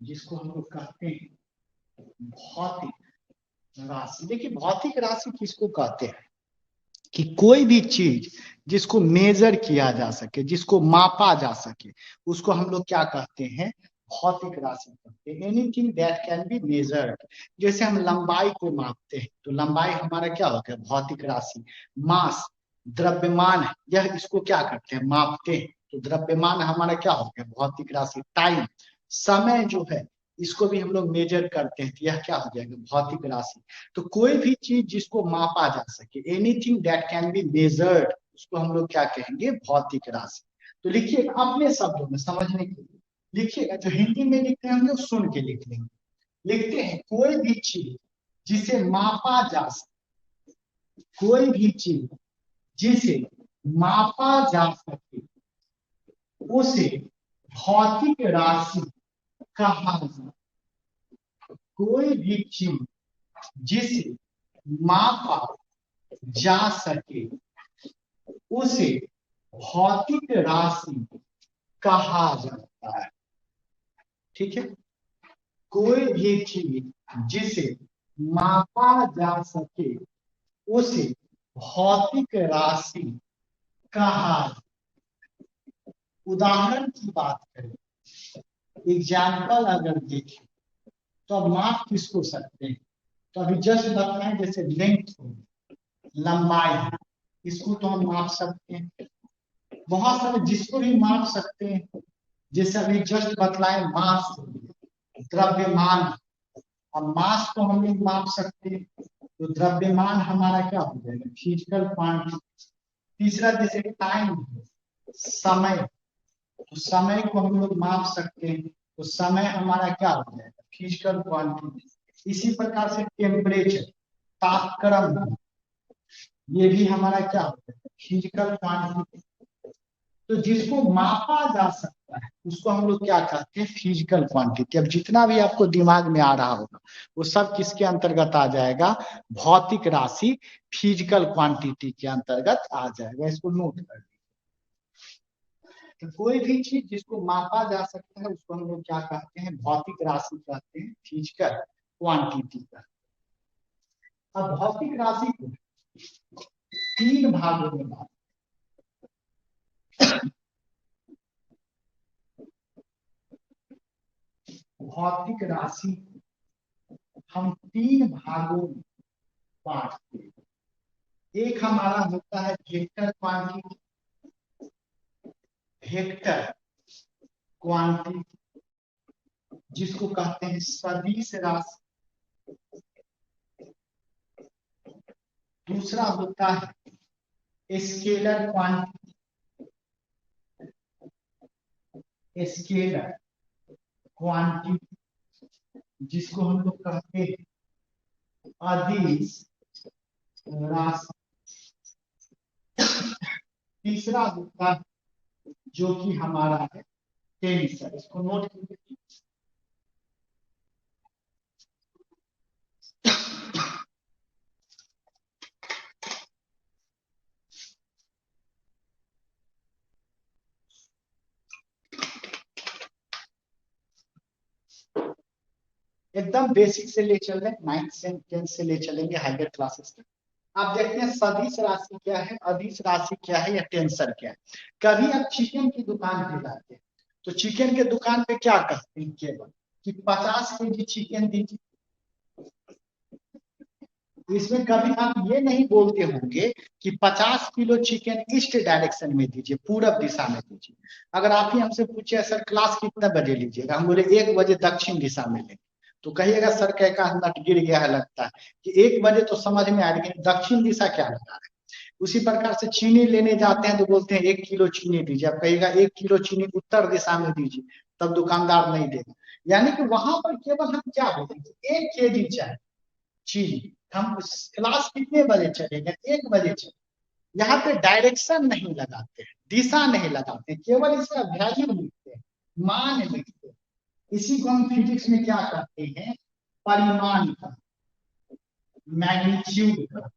जिसको हम लोग कहते हैं भौतिक राशि। देखिए भौतिक राशि किसको कहते हैं कि कोई भी चीज जिसको मेजर किया जा सके, जिसको मापा जा सके, उसको हम लोग क्या कहते हैं, भौतिक राशि कहते हैं। Anything that can be measured. जैसे हम लंबाई को मापते हैं तो लंबाई हमारा क्या होता है, भौतिक राशि। मास, द्रव्यमान, यह इसको क्या करते हैं, मापते हैं, तो द्रव्यमान हमारा क्या होता है, भौतिक राशि। टाइम, समय जो है, इसको भी हम लोग मेजर करते हैं, तो यह क्या हो जाएगा, भौतिक राशि। तो कोई भी चीज जिसको मापा जा सके, anything that can be measured, उसको हम लोग क्या कहेंगे, भौतिक राशि। तो लिखिए अपने शब्दों में समझने के लिए लिखिएगा, जो हिंदी में लिखते हैं हम लोग सुन के लिख लेंगे। लिखते हैं कोई भी चीज जिसे मापा जा सके, कोई भी चीज जिसे मापा जा सके उसे भौतिक राशि कहा जाता है। कोई भी चीज जिसे मापा जा सके उसे भौतिक राशि कहा जाता है। ठीक है, कोई भी चीज जिसे मापा जा सके उसे भौतिक राशि कहा। उदाहरण की बात करें, एग्जाम्पल अगर देखें तो अब माप किसको सकते हैं, तो अभी जस्ट बताएं, जैसे लेंथ हो, लंबाई, इसको तो हम माप सकते हैं। बहुत सारे जिसको भी माप सकते हैं, जैसे अभी जस्ट बतलाए मास, द्रव्यमान। अब मास को हम लोग माप सकते हैं, तो द्रव्यमान हमारा क्या हो जाएगा, फिजिकल क्वांटिटी। तीसरा जैसे टाइम, समय, तो समय को हम लोग माप सकते हैं, तो समय हमारा क्या हो जाएगा, फिजिकल क्वांटिटी। इसी प्रकार से टेम्परेचर, तापक्रम, ये भी हमारा क्या होता है, फिजिकल क्वांटिटी। तो जिसको मापा जा सकता है उसको हम लोग क्या कहते हैं, फिजिकल क्वांटिटी। अब जितना भी आपको दिमाग में आ रहा होगा वो सब किसके अंतर्गत आ जाएगा, भौतिक राशि, फिजिकल क्वांटिटी के अंतर्गत आ जाएगा। इसको नोट कर लीजिए। तो कोई भी चीज जिसको मापा जा सकता है उसको हम लोग क्या कहते हैं, भौतिक राशि कहते हैं, फिजिकल क्वांटिटी कहते हैं। अब भौतिक राशि को तीन भागों में बांट, भौतिक राशि हम तीन भागों में बांटते हैं। एक हमारा होता है वेक्टर क्वांटिटी, वेक्टर क्वांटिटी जिसको कहते हैं सदिश राशि। दूसरा होता है स्केलर क्वांटिटी, स्केलर क्वांटिटी जिसको हम लोग कहते हैं अदिश राशि। तीसरा होता है जो कि हमारा है टेंसर। इसको नोट कीजिए। एकदम बेसिक से ले चल रहे हैं, 9th से 10th से ले चलेंगे हायर क्लासेस तक। आप देखते हैं सदिश राशि क्या है, अदिश राशि क्या है, या टेंसर क्या है। कभी आप चिकन की दुकान पे जाते हैं तो चिकन के दुकान पे क्या कहते हैं, केवल कि 50 kg चिकन दीजिए। इसमें कभी आप ये नहीं बोलते होंगे कि 50 किलो चिकन ईस्ट डायरेक्शन में दीजिए, पूरब दिशा में दीजिए। अगर आप ही हमसे पूछे सर क्लास कितना बजे लीजिएगा, हम बोले 1 बजे दक्षिण दिशा में लेंगे, तो कहिएगा सर का नट गिर गया है लगता है, कि 1 बजे तो समझ में आया लेकिन दक्षिण दिशा क्या लगा है। उसी प्रकार से चीनी लेने जाते हैं तो बोलते हैं 1 किलो चीनी दीजिए, आप कहिएगा 1 किलो चीनी उत्तर दिशा में दीजिए, तब दुकानदार नहीं देगा। यानी कि वहां पर केवल हम क्या बोलेंगे, 1 kg चाय चीनी। हम क्लास कितने बजे चलेंगे, 1 बजे चले। यहाँ पे डायरेक्शन नहीं लगाते हैं, दिशा नहीं लगाते, केवल इसका वैल्यू लिखते हैं, मान लिखते हैं। इसी को हम फिजिक्स में क्या कहते हैं, परिमाण का, मैग्नीट्यूड का।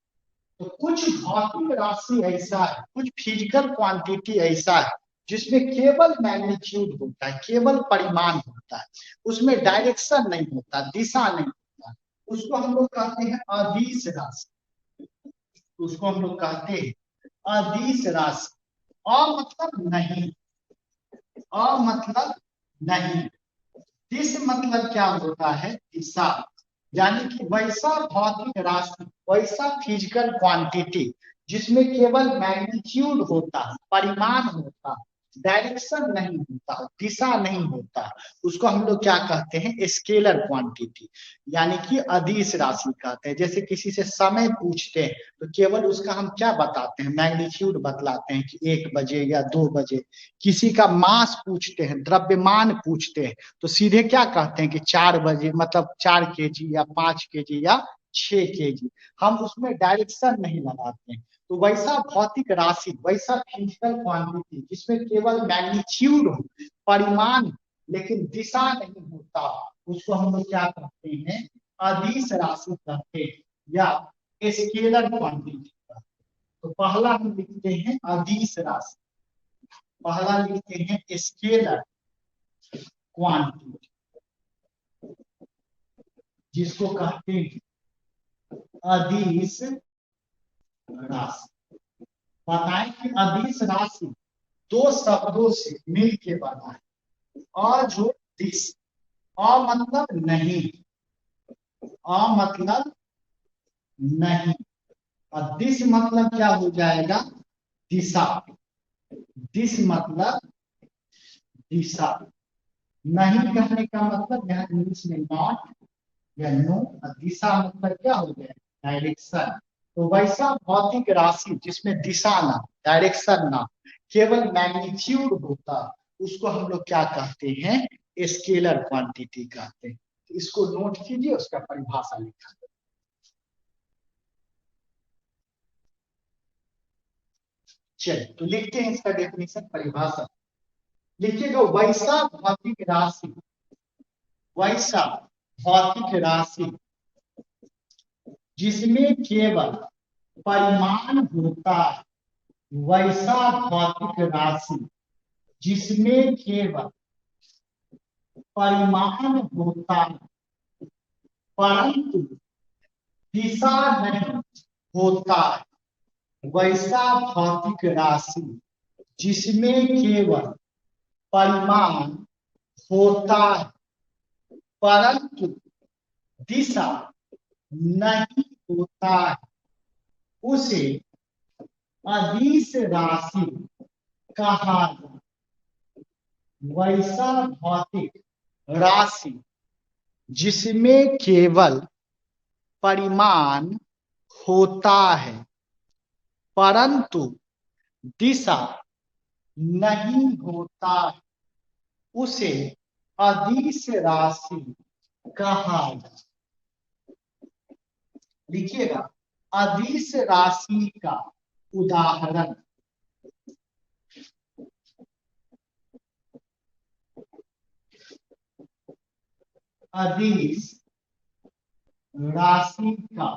तो कुछ भौतिक राशि ऐसा है, कुछ फिजिकल क्वांटिटी ऐसा है जिसमें केवल मैग्नीट्यूड होता है, केवल परिमाण होता है, उसमें डायरेक्शन नहीं होता, दिशा नहीं होता, उसको हम लोग कहते हैं अदिश राशि। उसको हम लोग कहते हैं अदिश राशि। अ मतलब नहीं, अ मतलब नहीं, दिश मतलब क्या होता है, दिशा। यानी कि वैसा भौतिक राशि, वैसा फिजिकल क्वांटिटी जिसमें केवल मैग्नीट्यूड होता, परिमाण होता, डायरेक्शन नहीं होता, दिशा नहीं होता, उसको हम लोग क्या कहते हैं, स्केलर क्वांटिटी, यानी कि अदिश राशि कहते हैं। जैसे किसी से समय पूछते हैं तो केवल उसका हम क्या बताते हैं, मैग्नीट्यूड बतलाते हैं कि 1 बजे या 2 बजे। किसी का मास पूछते हैं, द्रव्यमान पूछते हैं, तो सीधे क्या कहते हैं कि 4 बजे, मतलब 4 kg या 5 kg या 6 kg। हम उसमें डायरेक्शन नहीं लगाते हैं। तो वैसा भौतिक राशि, वैसा फिजिकल क्वांटिटी जिसमें केवल मैग्नीट्यूड हो, परिमाण, लेकिन दिशा नहीं होता, उसको हम लोग क्या कहते हैं, अदिश राशि कहते हैं या स्केलर क्वांटिटी कहते हैं। तो पहला हम लिखते हैं अदिश राशि, पहला लिखते हैं स्केलर क्वांटिटी, जिसको कहते हैं अदिश राशि। बताएं कि अदिश राशि दो शब्दों से मिलके बना है। और जो दिश, अ मतलब नहीं, अ मतलब नहीं, और दिश मतलब क्या हो जाएगा, दिशा। दिश मतलब दिशा। नहीं कहने का मतलब यहाँ इंग्लिश में नॉट या नो, और दिशा मतलब क्या हो गया, डायरेक्शन। तो वैसा भौतिक राशि जिसमें दिशा ना, डायरेक्शन ना, केवल मैग्नीट्यूड होता, उसको हम लोग क्या कहते हैं, स्केलर क्वांटिटी कहते हैं। तो इसको नोट कीजिए, उसका परिभाषा लिखा है। चलिए तो लिखते हैं इसका डेफिनेशन, परिभाषा लिखिएगा। वैसा भौतिक राशि, वैसा भौतिक राशि जिसमें केवल परिमाण होता है, वैसा भौतिक राशि जिसमें केवल परिमाण होता है, परंतु दिशा नहीं होता है, वैसा भौतिक राशि जिसमें केवल परिमाण होता है, परंतु दिशा नहीं होता है, उसे अदिश राशि कहा जाता है। वैसा भौतिक राशि जिसमें केवल परिमाण होता है, परंतु दिशा नहीं होता है, उसे अदिश राशि कहा जाता है। लिखिएगा, अदिश राशि का उदाहरण, अदिश राशि का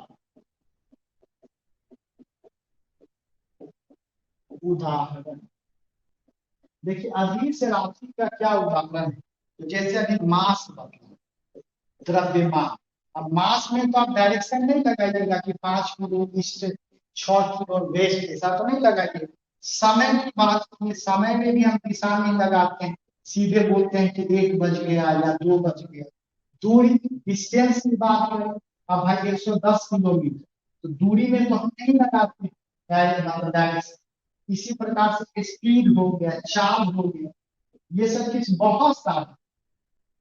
उदाहरण। देखिए, अदिश राशि का क्या उदाहरण है, तो जैसे अभी मास बता, द्रव्यमान। अब मास में तो आप डायरेक्शन नहीं लगाइएगा कि 5 किलो ईस्ट, 6 किलो वेस्ट, ऐसा तो नहीं लगाइए। समय की बात की, समय में भी हम दिशा नहीं लगाते हैं, सीधे बोलते हैं कि 1 बज गया या 2 बज गया। दूरी, डिस्टेंस की बात करें, अब भाई 110 किलोमीटर, तो दूरी में तो हम नहीं लगाते डायरेक्शन। इसी प्रकार से स्पीड हो गया, चार्ज हो गया, ये सब चीज बहुत सारा।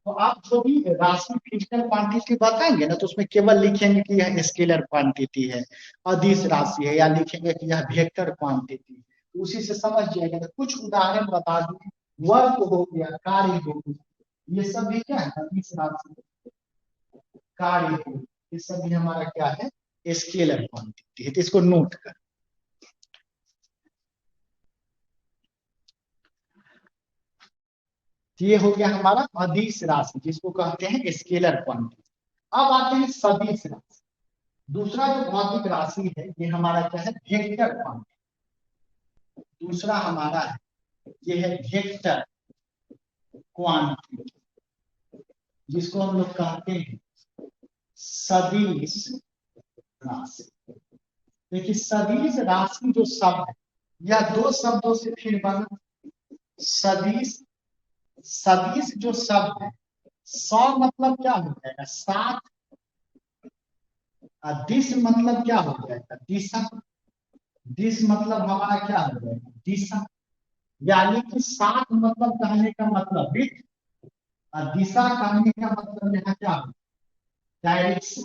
तो आप जो भी राशि फिजिकल क्वांटिटी बताएंगे ना, तो उसमें केवल लिखेंगे कि यह स्केलर क्वांटिटी है, अदिश राशि है, या लिखेंगे कि यह वेक्टर क्वांटिटी है, तो उसी से समझ जाएगा। तो कुछ उदाहरण बता दें, वर्क हो गया, कार्य हो गया, ये सब भी क्या है, अदिश राशि, कार्य हो, ये सब भी हमारा क्या है, स्केलर क्वांटिटी है। तो इसको नोट कर। ये हो गया हमारा अदिश राशि, जिसको कहते हैं स्केलर क्वांटिटी। अब आते हैं सदिश राशि। दूसरा जो भौतिक राशि है, ये हमारा क्या है, वेक्टर क्वांटिटी। दूसरा हमारा है ये है वेक्टर क्वांटिटी, जिसको हम लोग कहते हैं सदिश राशि। देखिए सदिश राशि जो शब्द है या दो शब्दों से फिर बना। सदिश, सदिश जो शब्द है, सौ मतलब क्या हो जाएगा सात, और दिश मतलब क्या हो जाएगा दिशा। दिश मतलब हमारा क्या हो जाएगा दिशा। यानी कि सात मतलब कहने का मतलब विथ, और दिशा कहने का मतलब यहाँ क्या हो डायरेक्शन।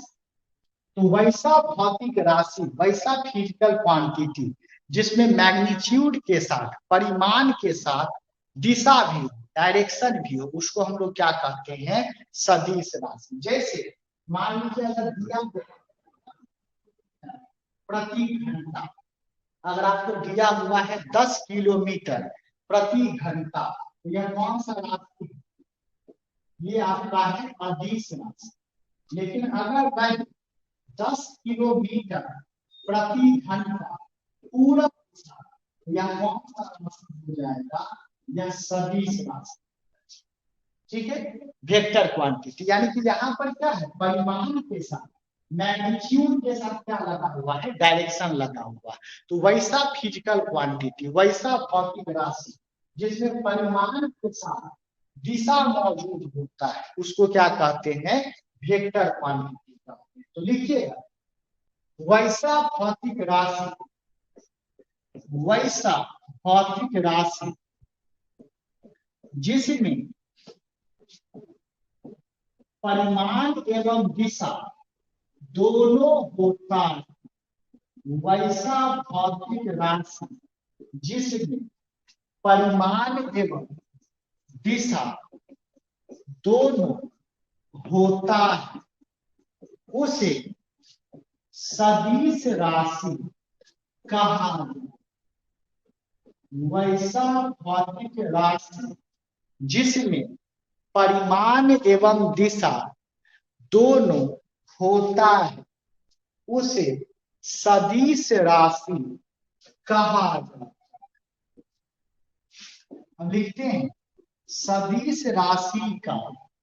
तो वैसा भौतिक राशि, वैसा फिजिकल क्वांटिटी जिसमें मैग्नीट्यूड के साथ, परिमाण के साथ दिशा भी हो, डायरेक्शन भी हो, उसको हम लोग क्या कहते हैं सदिश राशि। जैसे मान लीजिए अगर दिया प्रति घंटा, अगर आपको दिया हुआ है 10 किलोमीटर प्रति घंटा, तो यह कौन सा राशि, ये आपका है अदिश राशि। लेकिन अगर मैं 10 किलोमीटर प्रति घंटा पूरा दिशा, यह कौन सा राशि हो जाएगा, यह सदिश राशि। ठीक है, वेक्टर क्वांटिटी, यानी कि यहाँ पर क्या है परिमाण के साथ, मैग्नीट्यूड के साथ क्या लगा हुआ है डायरेक्शन लगा हुआ है। तो वैसा फिजिकल क्वांटिटी, वैसा भौतिक राशि जिसमें परिमाण के साथ दिशा मौजूद होता है, उसको क्या कहते हैं वेक्टर क्वांटिटी कहते हैं। तो लिखिएगा वैसा भौतिक राशि, वैसा भौतिक राशि जिसमें परिमाण एवं दिशा दोनों होता है, वैसा भौतिक राशि जिसमें परिमाण एवं दिशा दोनों होता है, उसे सदिश राशि कहा। वैसा भौतिक राशि जिसमें परिमाण एवं दिशा दोनों होता है, उसे सदिश राशि कहा जाता है। हम लिखते हैं सदिश राशि का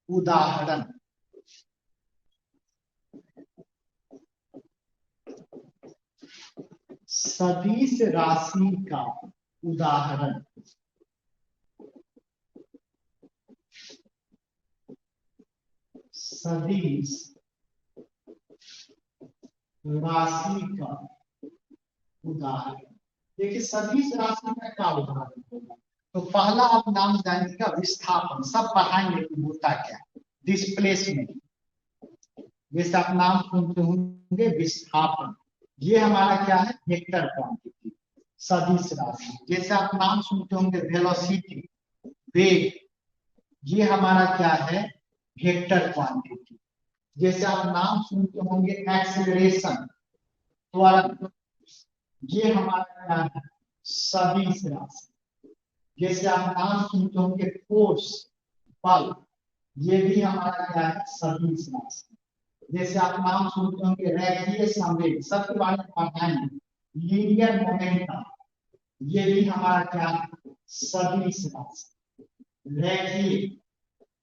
उदाहरण, सदिश राशि का उदाहरण सदिश राशि का उदाहरण। देखिए सदिश राशि का क्या उदाहरण होगा, तो पहला आप नाम जानिएगा विस्थापन, सब पढ़ाएंगे कि होता क्या, डिस्प्लेसमेंट, जैसे आप नाम सुनते होंगे विस्थापन, ये हमारा क्या है वेक्टर क्वांटिटी सदिश राशि। जैसे आप नाम सुनते होंगे वेलोसिटी, वेग, ये हमारा क्या है वेक्टर क्वांटिटी। जैसे आप नाम सुनते होंगे एक्सीलरेशन, त्वरण, ये हमारा क्या है सदिश राशि। जैसे आप नाम सुनते होंगे फोर्स, बल, ये भी हमारा क्या है सदिश राशि। जैसे आप नाम सुनते होंगे रेखीय संवेग, सबके बारे में पढ़ाएंगे, लीनियर मोमेंटम, ये भी हमारा क्या है सदिश राशि, रेखीय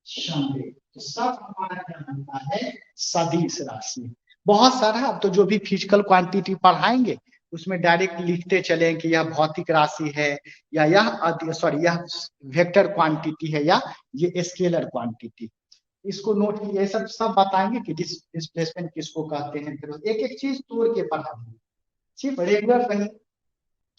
संवेग, तो सब हमारा क्या बनता है सदिश राशि। बहुत सारा अब तो जो भी फिजिकल क्वांटिटी पढ़ाएंगे उसमें डायरेक्ट लिखते चले कि यह भौतिक राशि है, या यह सॉरी यह वेक्टर क्वांटिटी है, या ये स्केलर क्वांटिटी। इसको नोट कीजिए, सब सब बताएंगे कि डिस्प्लेसमेंट किसको कहते हैं, फिर एक एक चीज तोड़ के पढ़ाएंगे, सिर्फ रेगुलर रहिए।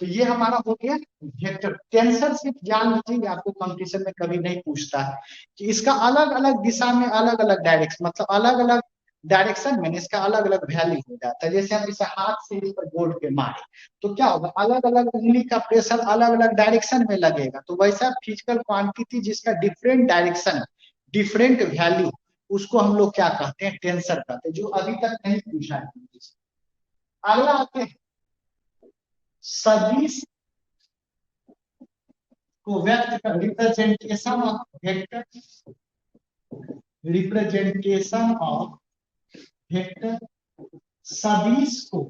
तो ये हमारा हो गया वेक्टर। टेंसर सिर्फ जान लीजिए, आपको कंपटीशन में कभी नहीं पूछता है कि इसका अलग अलग दिशा में अलग अलग डायरेक्शन, मतलब अलग अलग डायरेक्शन में इसका अलग अलग वैल्यू हो जाता है। जैसे हम इसे हाथ से इस पर बोर्ड पे मारे तो क्या होगा, अलग अलग उंगली का प्रेशर अलग अलग डायरेक्शन में लगेगा। तो वैसा फिजिकल क्वांटिटी जिसका डिफरेंट डायरेक्शन, डिफरेंट वैल्यू, उसको हम लोग क्या कहते हैं टेंसर कहते हैं, जो अभी तक नहीं पूछा है। अगला आते हैं सदिश को व्यक्त कर, representation of vector, representation of vector, सदिश को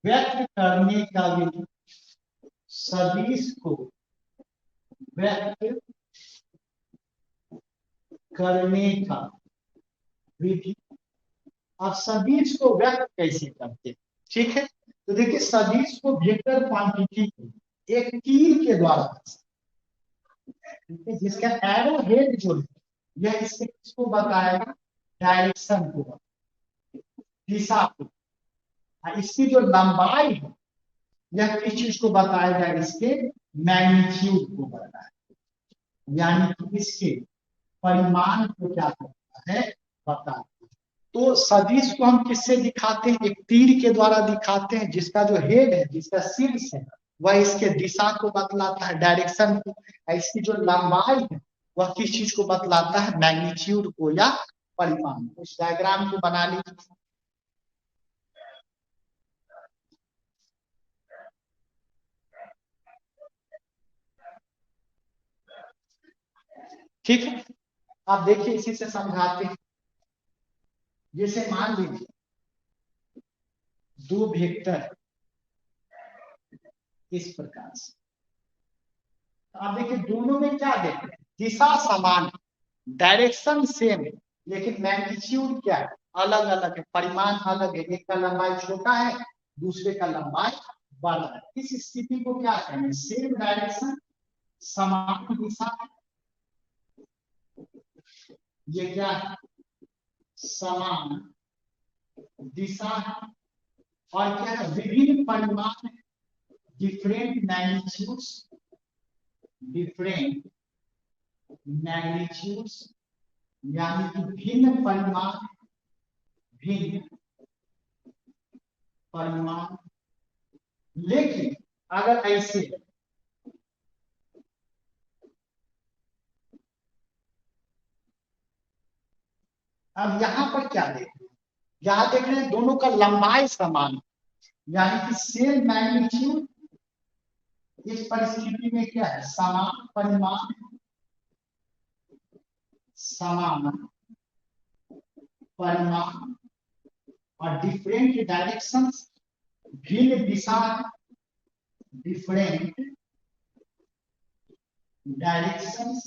व्यक्त करने का विधि, सदिश को व्यक्त करने का विधि। अब सदिश को व्यक्त कैसे करते हैं, ठीक है। तो देखिए सदिश को वेक्टर क्वांटिटी को एक तीर के द्वारा, ठीक है, जिसका एरो हेड जो है यह इसके किसको बताएगा, डायरेक्शन को, दिशा को। इसकी जो लंबाई है यह किस चीज को बताएगा, इसके मैग्नीट्यूड को बताएगा, यानी कि इसके परिमाण को क्या करता है, बताता है। तो सदिश को हम किससे दिखाते हैं, एक तीर के द्वारा दिखाते हैं, जिसका जो हेड है, जिसका शीर्ष है, वह इसके दिशा को बतलाता है, डायरेक्शन को। इसकी जो लंबाई है वह किस चीज को बतलाता है, मैग्नीट्यूड को या परिमाण। इस डायग्राम को बना लीजिए। ठीक है, आप देखिए इसी से समझाते हैं। जैसे मान लीजिए दो वेक्टर इस प्रकार से, तो आप देखिए दोनों में क्या देख रहे हैं, दिशा समान, डायरेक्शन सेम है, लेकिन मैग्नीट्यूड क्या है, अलग अलग है, परिमाण अलग है। एक का लंबाई छोटा है, दूसरे का लंबाई बड़ा है। इस स्थिति को क्या कहेंगे, सेम डायरेक्शन, समान दिशा। ये क्या है, समान दिशा है। और क्या है, विभिन्न परिमाण, डिफरेंट मैग्नीट्यूड्स, डिफरेंट मैग्नीट्यूड्स, यानी कि भिन्न परिमाण, भिन्न परिमाण। लेकिन अगर ऐसे, अब यहां पर क्या देख रहे हैं, यहां देख रहे हैं दोनों का लंबाई समान, यानी कि सेम मैग्नीट्यूड। इस परिस्थिति में क्या है, समान परिमाण, समान परिमाण, और डिफरेंट डायरेक्शन, भिन्न दिशा, डिफरेंट डायरेक्शन,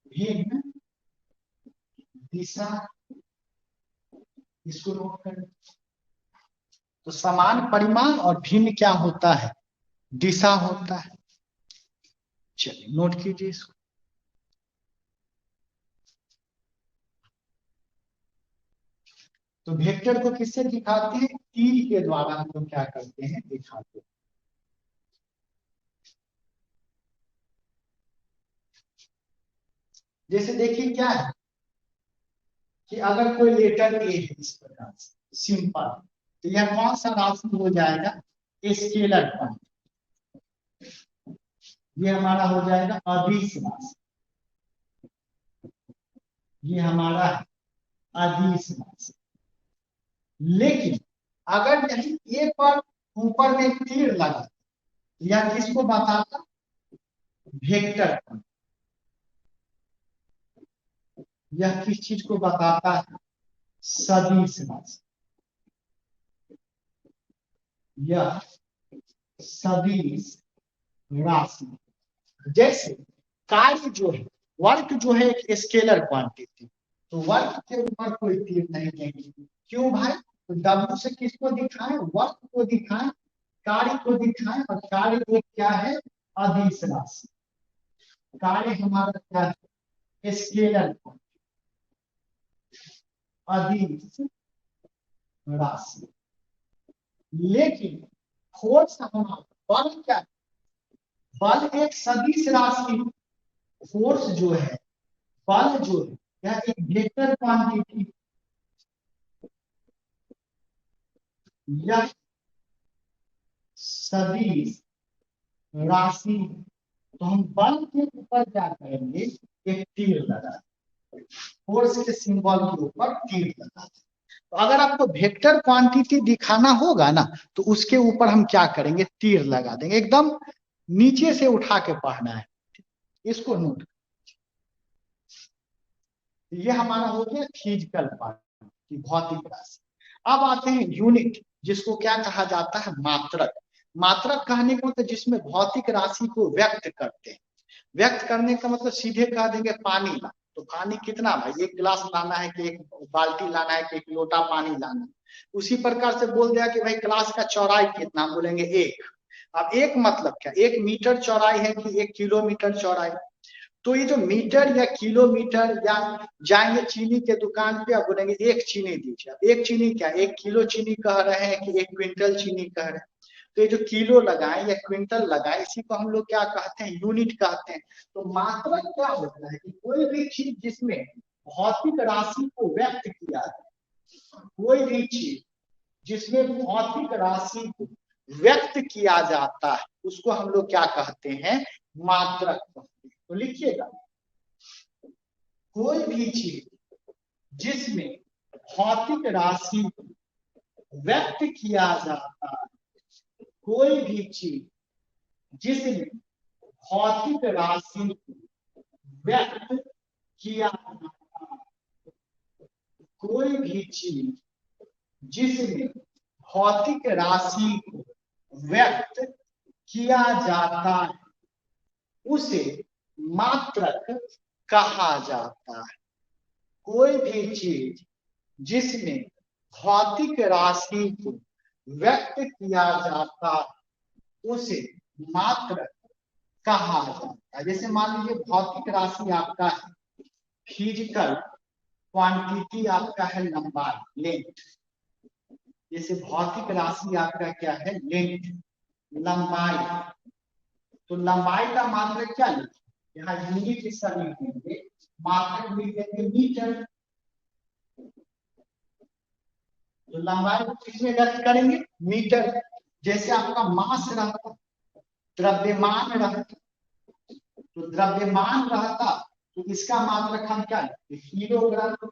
भिन्न दिशा। इसको नोट करें। तो समान परिमाण और भिन्न क्या होता है, दिशा होता है। चलिए नोट कीजिए इसको। तो वेक्टर को किससे दिखाते हैं, तीर के द्वारा हम लोग क्या करते हैं, दिखाते हैं। जैसे देखिए क्या है कि अगर कोई लेटर ए है इस प्रकार से सिंपल, तो यह कौन सा राशि हो जाएगा, स्केलर क्वांटिटी। ये हमारा हो जाएगा अदिश राशि, ये हमारा है अदिश राशि। लेकिन अगर यही ए पर ऊपर में तीर लगा, यह किसको बताता, वेक्टर क्वांटिटी। यह किस चीज को बताता है, सदिश राशि। यह सदिश राशि। जैसे कार्य जो है, वर्क जो है एक स्केलर क्वांटिटी, तो वर्क के ऊपर कोई तीर नहीं देंगे। क्यों भाई, तो डब्ल्यू से किसको दिखाएं, वर्क को दिखाएं, कार्य को दिखाएं। और कार्य एक क्या है, अदिश राशि। कार्य हमारा क्या है, स्केलर अदिश राशि। लेकिन फोर्स हमारा, बल क्या है, बल एक सदिश राशि। फोर्स जो है, बल जो है, यह एक वेक्टर क्वांटिटी। यह सदिश राशि। तो हम बल के ऊपर क्या करेंगे, एक तीर लगा, फोर्स के सिंबल के ऊपर तीर लगा। तो अगर आपको वेक्टर क्वांटिटी दिखाना होगा ना, तो उसके ऊपर हम क्या करेंगे, तीर लगा देंगे। एकदम नीचे से उठा के पढ़ना है, इसको नोट। ये हमारा हो गया फिजिकल क्वांटिटी, भौतिक राशि। अब आते हैं यूनिट, जिसको क्या कहा जाता है, मात्रक। मात्रक कहने को तो जिसमें भौतिक राशि को व्यक्त करते हैं। व्यक्त करने का मतलब सीधे कह देंगे पानी ला, तो पानी कितना भाई, एक गिलास लाना है कि एक बाल्टी लाना है कि एक लोटा पानी लाना है। उसी प्रकार से बोल दिया कि भाई गिलास का चौड़ाई कितना, हम बोलेंगे एक। अब एक मतलब क्या, 1 मीटर चौड़ाई है कि 1 किलोमीटर चौड़ाई। तो ये जो मीटर या किलोमीटर, या जाएंगे चीनी के दुकान पे, अब बोलेंगे एक चीनी दीजिए। अब एक चीनी क्या, 1 किलो चीनी कह रहे हैं कि 1 क्विंटल चीनी कह रहे हैं। तो ये जो किलो लगाए या क्विंटल लगाए, इसी को हम लोग क्या कहते हैं, यूनिट कहते हैं। तो मात्रक क्या होता है कि कोई भी चीज जिसमें भौतिक राशि को व्यक्त किया जाए, कोई भी चीज जिसमें भौतिक राशि को व्यक्त किया जाता है, उसको हम लोग क्या कहते हैं, मात्रक कहते हैं। तो लिखिएगा, कोई भी चीज जिसमें भौतिक राशि को व्यक्त किया जाता है, कोई भी चीज जिसमें भौतिक राशि को व्यक्त किया जाता है, कोई भी चीज जिसमें भौतिक राशि को व्यक्त किया जाता है, उसे मात्रक कहा जाता है। कोई भी चीज जिसमें भौतिक राशि को व्यक्त किया जाता है, उसे मात्रक कहा जाता है। जैसे मान लीजिए भौतिक राशि आपका है, फिजिकल क्वांटिटी आपका है लंबाई, लेंथ। जैसे भौतिक राशि आपका क्या है, लेंथ, लंबाई। तो लंबाई का मात्रक क्या लिखेंगे, यहाँ यूनिट हिस्सा लिखेंगे, मात्रक लिखेंगे मीटर। तो लंबाई को किसमें व्यक्त करेंगे, मीटर। जैसे आपका मास रहता, द्रव्यमान रहता, तो द्रव्यमान रहता, तो इसका मात्रक हम क्या लिखते, किलोग्राम।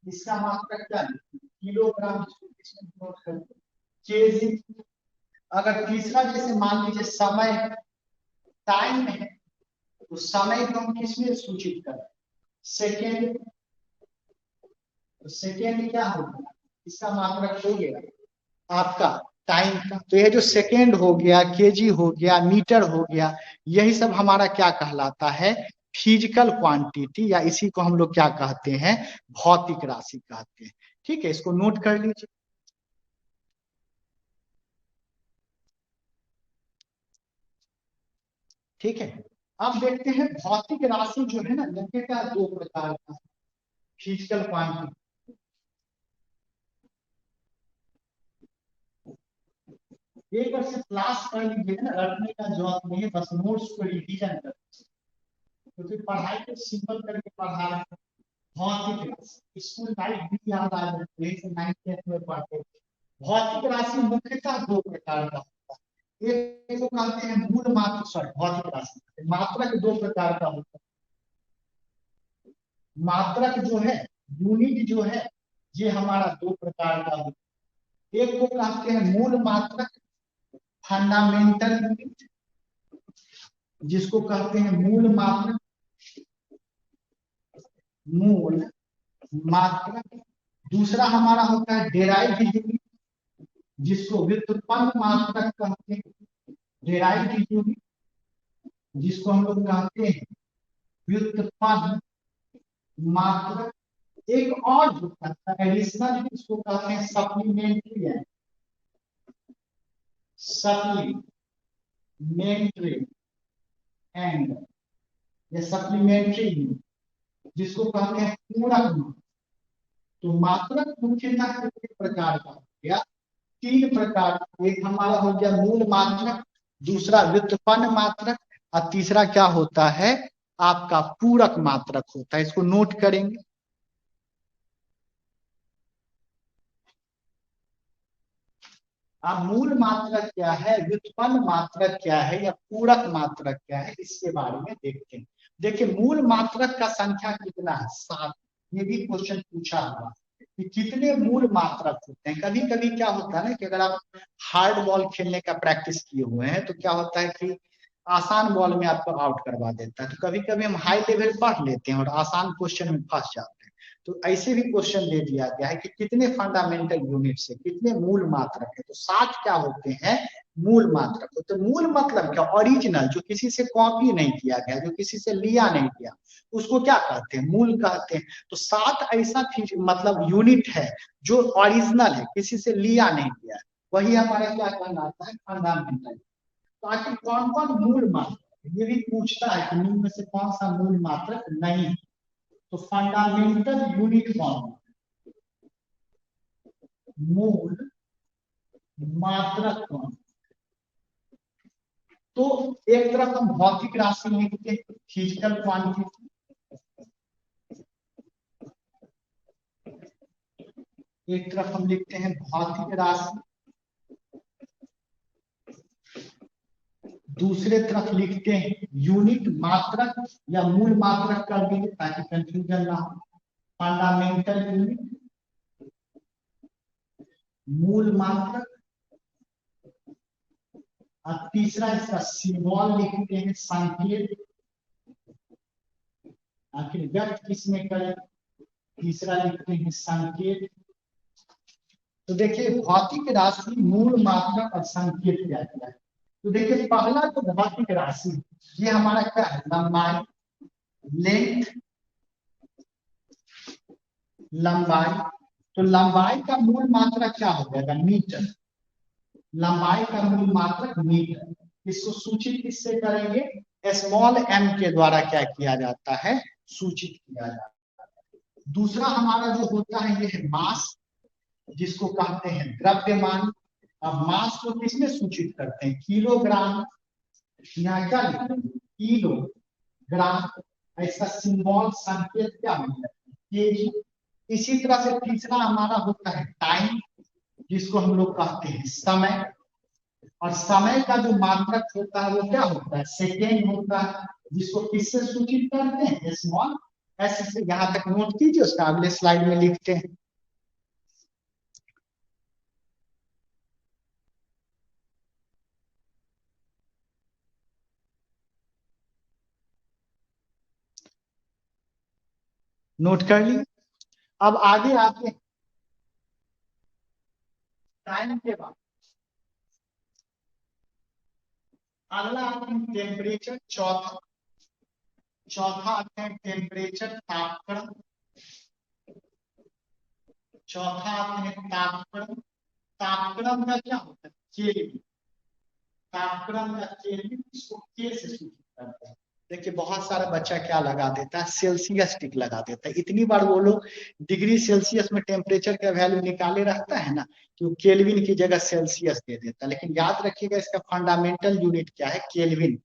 इसका मात्रक क्या लिखते, किलोग्राम। केजी। अगर तीसरा जैसे मान लीजिए समय, टाइम है, तो समय को हम किसमें सूचित करें, सेकेंड। तो सेकेंड क्या होगा, इसका मात्रक हो गया आपका टाइम का। तो ये जो सेकेंड हो गया, केजी हो गया, मीटर हो गया, यही सब हमारा क्या कहलाता है, फिजिकल क्वांटिटी, या इसी को हम लोग क्या कहते हैं, भौतिक राशि कहते हैं। ठीक है, इसको नोट कर लीजिए। ठीक है, अब देखते हैं भौतिक राशि जो है ना, मुख्यतः 2 प्रकार का, फिजिकल क्वांटिटी। एक बार से क्लास कर लीजिए ना, रटने का जवाब नहीं है, बस नोट्स को रिवीजन कर, तो फिर पढ़ाई को सिंपल करके पढ़ा रहे हैं। भौतिक राशि स्कूल लाइफ भी याद आ जाती है, 9th में पढ़ते हैं। भौतिक राशि मुख्यतः 2 प्रकार का होता है। एक को कहते हैं मूल मात्र, सॉरी भौतिक राशि मात्रक 2 प्रकार का होता है। मात्रक जो है, यूनिट जो है, ये हमारा 2 प्रकार का होता है। एक को कहते हैं मूल मात्रक, फंडामेंटल यूनिट, जिसको कहते हैं मूल मात्रक, मूल मात्रक। दूसरा हमारा होता है डेराइव्ड यूनिट, जिसको व्युत्पन्न मात्रक कहते हैं, डेराइव्ड यूनिट, जिसको हम लोग कहते हैं व्युत्पन्न मात्रक। एक और होता है एडिशनल, जिसको कहते हैं सप्लीमेंट्री है, सप्लीमेंट्री एंड ये सप्लीमेंट्री यूनिट, जिसको कहते हैं पूरक मात्रक। तो मात्रक मुख्यतः कितने प्रकार का हो गया, 3 प्रकार। एक हमारा हो गया मूल मात्रक, दूसरा व्युत्पन्न मात्रक, और तीसरा क्या होता है, आपका पूरक मात्रक होता है। इसको नोट करेंगे। अब मूल मात्रक क्या है, व्युत्पन्न मात्रक क्या है, या पूरक मात्रक क्या है, इसके बारे में देखते हैं। देखिए मूल मात्रक का संख्या कितना है, 7। ये भी क्वेश्चन पूछा हुआ कि कितने मूल मात्रक होते हैं। कभी कभी क्या होता है ना कि अगर आप हार्ड बॉल खेलने का प्रैक्टिस किए हुए हैं, तो क्या होता है कि आसान बॉल में आपको आउट करवा देता है। तो कभी कभी हम हाई लेवल पढ़ लेते हैं और आसान क्वेश्चन में फंस जाते हैं। तो ऐसे भी क्वेश्चन दे दिया गया है कि कितने फंडामेंटल यूनिट से, कितने मूल मात्रक है, तो 7 क्या होते हैं, मूल मात्रक। तो मूल मतलब क्या, ओरिजिनल, जो किसी से कॉपी नहीं किया गया, जो किसी से लिया नहीं गया, उसको क्या कहते हैं, मूल कहते हैं। तो 7 ऐसा मतलब यूनिट है जो ओरिजिनल है, किसी से लिया नहीं गया, वही हमारा क्या कहलाता है, फंडामेंटल। तो आखिर कौन कौन मूल मात्रक, ये भी पूछता है कि निम्न में से कौन सा मूल मात्रक नहीं है। तो फंडामेंटल यूनिट कौन, मूल मात्रक कौन। तो एक तरफ हम भौतिक राशि लिखते हैं, फिजिकल क्वांटिटी, एक तरफ हम लिखते हैं भौतिक राशि, दूसरे तरफ लिखते हैं यूनिट मात्रक या मूल मात्रक कर देंगे ताकि कंफ्यूजन ना हो। फंडामेंटल यूनिट, मूल मात्रक, और तीसरा इसका सिंबल लिखते हैं, संकेत, आखिर व्यक्त किसमें करें, तीसरा लिखते हैं संकेत। तो देखिए भौतिक राशि, मूल मात्रक और संकेत क्या है। तो देखिए पहला तो भौतिक राशि, ये हमारा क्या है, लंबाई, लेंथ, लंबाई। तो लंबाई का मूल मात्रक क्या हो जाएगा, मीटर। लंबाई का मूल मात्रक मीटर। इसको सूचित किससे करेंगे, स्मॉल m के द्वारा क्या किया जाता है, सूचित किया जाता है। दूसरा हमारा जो होता है ये है मास, जिसको कहते हैं द्रव्यमान। अब मास को किसमें सूचित करते हैं, किलोग्राम, यहाँ क्या लिखते हैं, किलोग्राम। ऐसा सिंबल, संकेत क्या मिलता है, केजी। इसी तरह से तीसरा हमारा होता है टाइम, जिसको हम लोग कहते हैं समय। और समय का जो मात्रक होता है वो क्या होता है, सेकेंड होता है, जिसको किससे सूचित करते हैं, स्मॉल एस से। यहाँ तक नोट कीजिए, उसका अगले स्लाइड में लिखते हैं। नोट कर लिए। अब आगे आते हैं टाइम के बाद, अगला आते हैं टेम्परेचर, चौथा। चौथा आते हैं टेम्परेचर, तापक्रम। चौथा आते हैं तापक्रम। तापक्रम का क्या होता है, केल्विन। तापक्रम का केल्विन, इसको के से सूचित करते हैं। देखिए बहुत सारा बच्चा क्या लगा देता है, सेल्सियस टिक लगा देता है। इतनी बार वो लोग डिग्री सेल्सियस में टेम्परेचर का वैल्यू निकाले रहता है ना, कि वो केल्विन की जगह सेल्सियस दे देता है। लेकिन याद रखिएगा इसका फंडामेंटल यूनिट क्या है, केल्विन।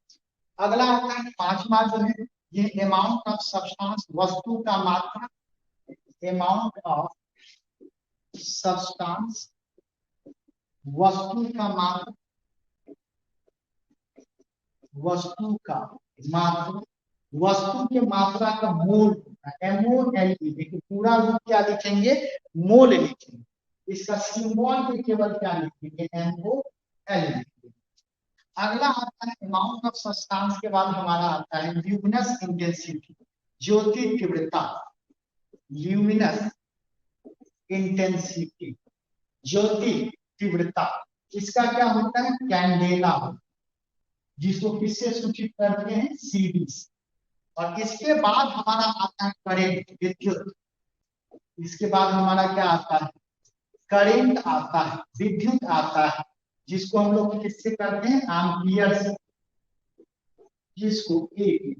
अगला आता है पांचवा जो है, ये अमाउंट ऑफ सब्सटेंस, वस्तु का मात्रा। अमाउंट ऑफ सब्सटेंस, वस्तु का मात्रा, वस्तु का मात्रा। वस्तु के मात्रा का मोल, MOLE। देखिए पूरा रूप क्या लिखेंगे, मोल लिखेंगे। इसका सिंबल पे केवल क्या लिखेंगे, MOL लिखेंगे। अगला आता है अमाउंट ऑफ सब्सटेंस के बाद हमारा आता है ल्यूमिनस इंटेंसिटी, ज्योति तीव्रता। ल्यूमिनस इंटेंसिटी, ज्योति तीव्रता। इसका क्या होता है, कैंडेला, जिसको किससे सूचित करते हैं, CD से। और इसके बाद हमारा आता है करेंट, विद्युत। इसके बाद हमारा क्या आता है, करेंट आता है, विद्युत आता है, जिसको हम लोग किससे करते हैं, एम्पियर से, जिसको ए।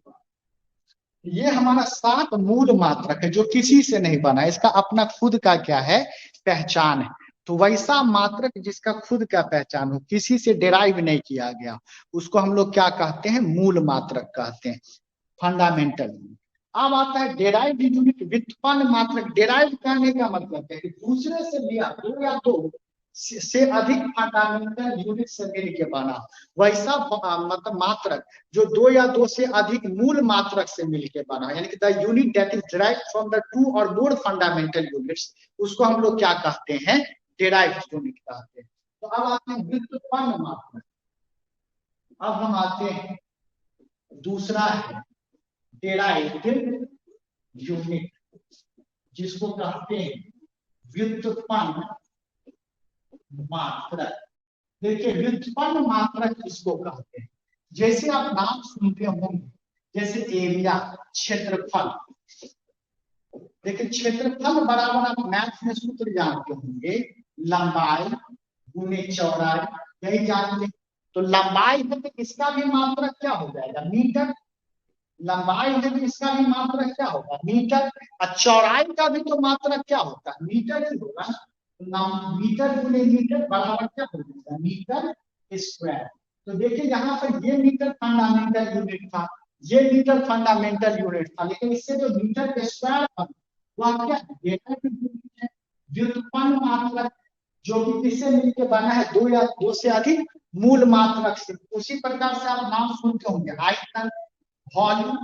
ये हमारा 7 मूल मात्रक है जो किसी से नहीं बना, इसका अपना खुद का क्या है, पहचान है। तो वैसा मात्रक जिसका खुद का पहचान हो, किसी से डिराइव नहीं किया गया, उसको हम लोग क्या कहते हैं, मूल मात्रक कहते हैं, फंडामेंटल। अब आता है डेराइव यूनिट, व्युत्पन्न मात्रक। डेराइव कहने का मतलब है कि दूसरे से लिया, दो या दो से अधिक फंडामेंटल यूनिट से मिल के बना वैसा मतलब मात्रक जो दो या दो से अधिक मूल मात्रक से मिलकर बना, यानी कि the unit that is derived from the 2 और मोर फंडामेंटल यूनिट्स, उसको हम लोग क्या कहते हैं, डिराइव्ड यूनिट कहते हैं। तो अब आते हैं व्युत्पन्न मात्रक। अब हम आते हैं, दूसरा है डिराइव्ड यूनिट, जिसको कहते हैं व्युत्पन्न मात्रक। देखिए व्युत्पन्न मात्रक किसको कहते हैं, जैसे आप नाम सुनते होंगे, जैसे एरिया क्षेत्रफल। देखिए क्षेत्रफल बराबर आप मैथ में सूत्र जानते होंगे, लंबाई गुने चौड़ाई, यही जानते हैं। तो लंबाई है तो इसका भी मात्रक क्या हो जाएगा, मीटर। लंबाई है तो इसका भी मात्रक क्या होगा, मीटर। और चौड़ाई का भी तो मात्रक क्या होता है, मीटर ही होगा। मीटर गुने मीटर बराबर क्या हो जाएगा, मीटर स्क्वायर। तो देखिए यहाँ पर ये मीटर फंडामेंटल यूनिट था, ये मीटर फंडामेंटल यूनिट था, लेकिन इससे जो मीटर स्क्वायर था वह क्या है, व्युत्पन्न मात्रक, जो कि किससे मिलकर बना है, दो या दो से अधिक मूल मात्रक से। उसी प्रकार से आप नाम सुनते होंगे आयतन, वॉल्यूम,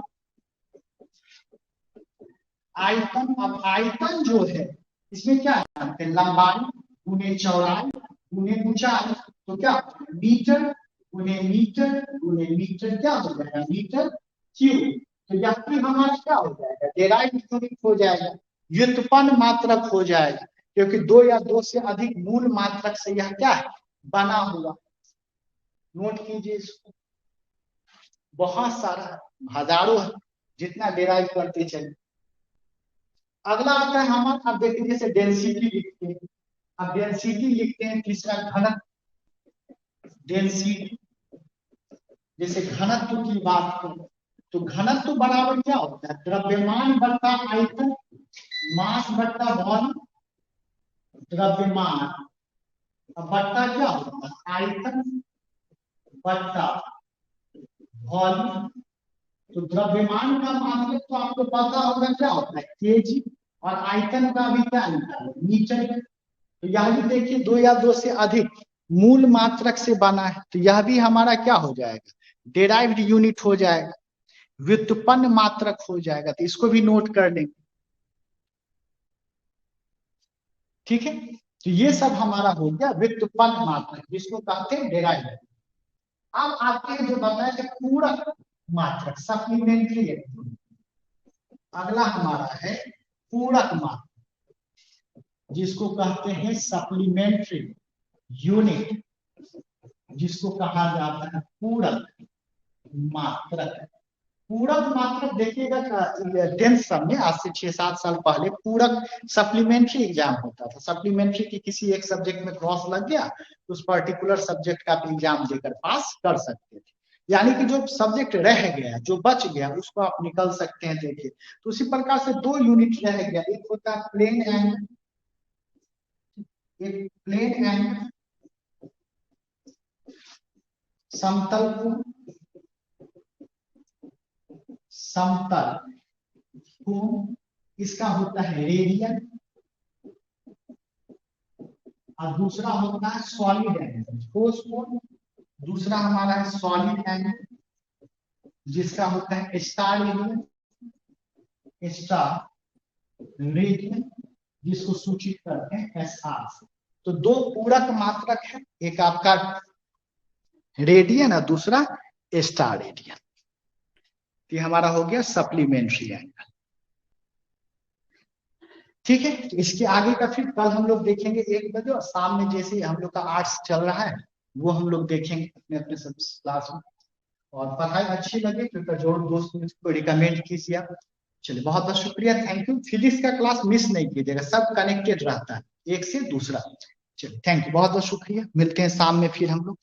आयतन। अब आयतन जो है इसमें क्या जानते हैं, लंबाई गुने चौड़ाई गुने ऊंचाई, तो क्या मीटर गुने मीटर गुने मीटर क्या हो जाएगा, मीटर क्यूब। तो यह भी हमारा क्या हो जाएगा, डेराइव्ड यूनिट हो जाएगा, व्युत्पन्न मात्रक हो जाएगा, क्योंकि दो या दो से अधिक मूल मात्रक से यह क्या है, बना हुआ। नोट कीजिए इसको, बहुत सारा हजारों जितना डेराइव करते चले। अगला आता है हमारा, अब देखिए जैसे डेंसिटी लिखते हैं, अब डेंसिटी लिखते हैं, तीसरा घनत्व। डेंसिटी जैसे घनत्व की बात करें तो घनत्व बराबर क्या होता है, द्रव्यमान बट्टा आयतन, मास बट्टा वॉल्यूम, द्रव्यमान बट्टा क्या होता है, आयतन बट्टा वॉल्यूम। तो द्रव्यमान का मात्रक तो आपको पता होगा क्या होता है, केजी, और आयतन का भी क्या निकाले, मीटर। तो यह भी देखिए दो या दो से अधिक मूल मात्रक से बना है, तो यह भी हमारा क्या हो जाएगा, डेराइव्ड यूनिट हो जाएगा, व्युत्पन्न मात्रक हो जाएगा। तो इसको भी नोट कर लेंगे, ठीक है। तो ये सब हमारा हो गया व्युत्पन्न मात्रक, जिसको कहते हैं डेराइव्ड। अब आते हैं जो बताया थे पूरक मात्रक, सप्लीमेंट्री। अगला हमारा है पूरक मात्रक, जिसको कहते हैं सप्लीमेंट्री यूनिट, जिसको कहा जाता है पूरक मात्रक। पूरक मात्रक देखिएगा 10th सब में, आज से 6-7 साल पहले पूरक सप्लीमेंट्री एग्जाम होता था। सप्लीमेंट्री की किसी एक सब्जेक्ट में क्रॉस लग गया तो उस पर्टिकुलर सब्जेक्ट का आप एग्जाम देकर पास कर सकते थे, यानी कि जो सब्जेक्ट रह गया, जो बच गया, उसको आप निकल सकते हैं। देखिए तो उसी प्रकार से दो यूनिट रह गया, एक होता है प्लेन एंगल, एक प्लेन एंगल समतल कोण, समतल कोण, इसका होता है रेडियन, और दूसरा होता है सॉलिड एंगल, ठोस कोण। दूसरा हमारा है सॉलिड एंगल, जिसका होता है स्टार रेडियन, स्टार रेडियन, जिसको सूचित करते हैं एसआर से। तो दो पूरक मात्रक है, एक आपका रेडियन और दूसरा स्टार रेडियन। ये हमारा हो गया सप्लीमेंट्री एंगल, ठीक है। तो इसके आगे का फिर कल हम लोग देखेंगे 1 बजे, और शाम में जैसे हम लोग का आर्ट्स चल रहा है वो हम लोग देखेंगे अपने अपने सब क्लास में। और पढ़ाई अच्छी लगे तो जरूर दोस्त को रिकमेंड कीजिए आप। चलिए बहुत बहुत शुक्रिया, थैंक यू। फिजिक्स का क्लास मिस नहीं कीजिएगा, सब कनेक्टेड रहता है एक से दूसरा। चलिए थैंक यू, बहुत बहुत शुक्रिया, मिलते हैं शाम में फिर हम लोग।